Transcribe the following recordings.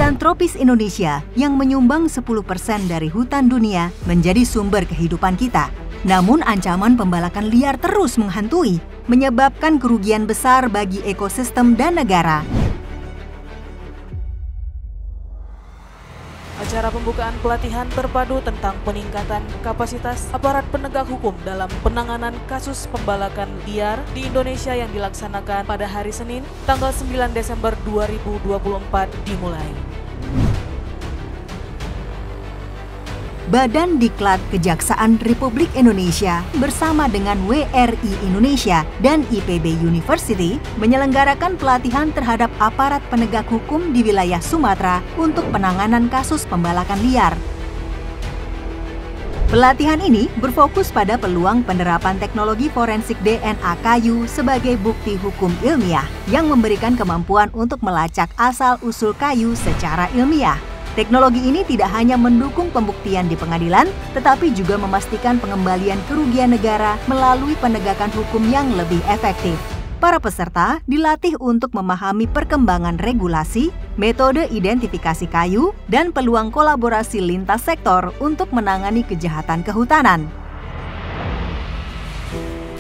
Hutan tropis Indonesia yang menyumbang 10% dari hutan dunia menjadi sumber kehidupan kita. Namun ancaman pembalakan liar terus menghantui, menyebabkan kerugian besar bagi ekosistem dan negara. Acara pembukaan pelatihan terpadu tentang peningkatan kapasitas aparat penegak hukum dalam penanganan kasus pembalakan liar di Indonesia yang dilaksanakan pada hari Senin, tanggal 9 Desember 2024 dimulai. Badan Diklat Kejaksaan Republik Indonesia bersama dengan WRI Indonesia dan IPB University menyelenggarakan pelatihan terhadap aparat penegak hukum di wilayah Sumatera untuk penanganan kasus pembalakan liar. Pelatihan ini berfokus pada peluang penerapan teknologi forensik DNA kayu sebagai bukti hukum ilmiah yang memberikan kemampuan untuk melacak asal-usul kayu secara ilmiah. Teknologi ini tidak hanya mendukung pembuktian di pengadilan, tetapi juga memastikan pengembalian kerugian negara melalui penegakan hukum yang lebih efektif. Para peserta dilatih untuk memahami perkembangan regulasi, metode identifikasi kayu, dan peluang kolaborasi lintas sektor untuk menangani kejahatan kehutanan.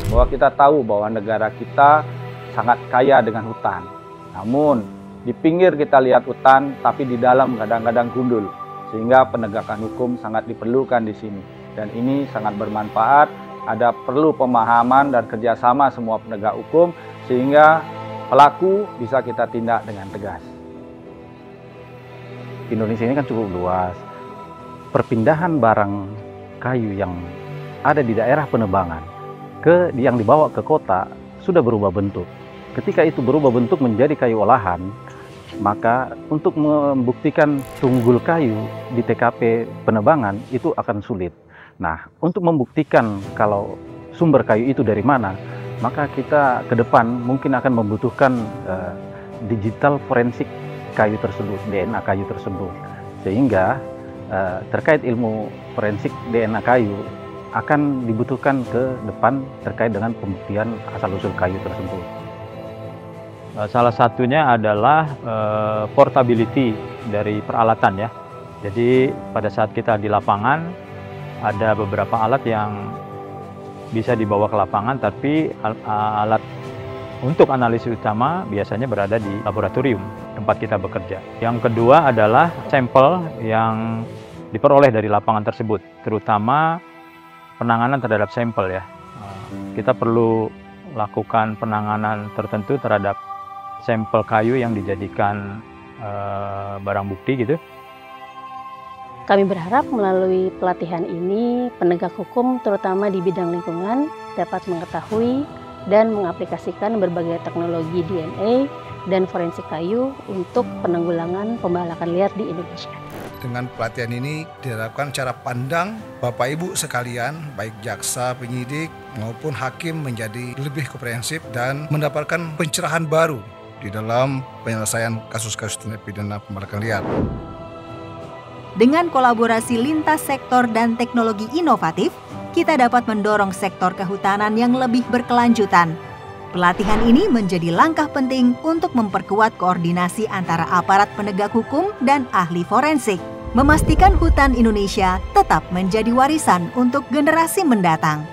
Bahwa kita tahu bahwa negara kita sangat kaya dengan hutan. Namun, di pinggir kita lihat hutan, tapi di dalam kadang-kadang gundul. Sehingga penegakan hukum sangat diperlukan di sini. Dan ini sangat bermanfaat, ada perlu pemahaman dan kerjasama semua penegak hukum, sehingga pelaku bisa kita tindak dengan tegas. Indonesia ini kan cukup luas. Perpindahan barang kayu yang ada di daerah penebangan ke yang dibawa ke kota sudah berubah bentuk. Ketika itu berubah bentuk menjadi kayu olahan, maka untuk membuktikan tunggul kayu di TKP penebangan itu akan sulit. Nah, untuk membuktikan kalau sumber kayu itu dari mana, maka kita ke depan mungkin akan membutuhkan digital forensik kayu tersebut, DNA kayu tersebut. Sehingga terkait ilmu forensik DNA kayu akan dibutuhkan ke depan terkait dengan pembuktian asal-usul kayu tersebut. Salah satunya adalah portability dari peralatan ya. Jadi pada saat kita di lapangan ada beberapa alat yang bisa dibawa ke lapangan, tapi alat untuk analisis utama biasanya berada di laboratorium tempat kita bekerja. Yang kedua adalah sampel yang diperoleh dari lapangan tersebut, terutama penanganan terhadap sampel ya. Kita perlu lakukan penanganan tertentu terhadap sampel kayu yang dijadikan barang bukti gitu. Kami berharap melalui pelatihan ini penegak hukum terutama di bidang lingkungan dapat mengetahui dan mengaplikasikan berbagai teknologi DNA dan forensik kayu untuk penanggulangan pembalakan liar di Indonesia. Dengan pelatihan ini diharapkan cara pandang Bapak Ibu sekalian, baik jaksa, penyidik maupun hakim menjadi lebih komprehensif dan mendapatkan pencerahan baru di dalam penyelesaian kasus-kasus tindak pidana pembalakan liar. Dengan kolaborasi lintas sektor dan teknologi inovatif, kita dapat mendorong sektor kehutanan yang lebih berkelanjutan. Pelatihan ini menjadi langkah penting untuk memperkuat koordinasi antara aparat penegak hukum dan ahli forensik, memastikan hutan Indonesia tetap menjadi warisan untuk generasi mendatang.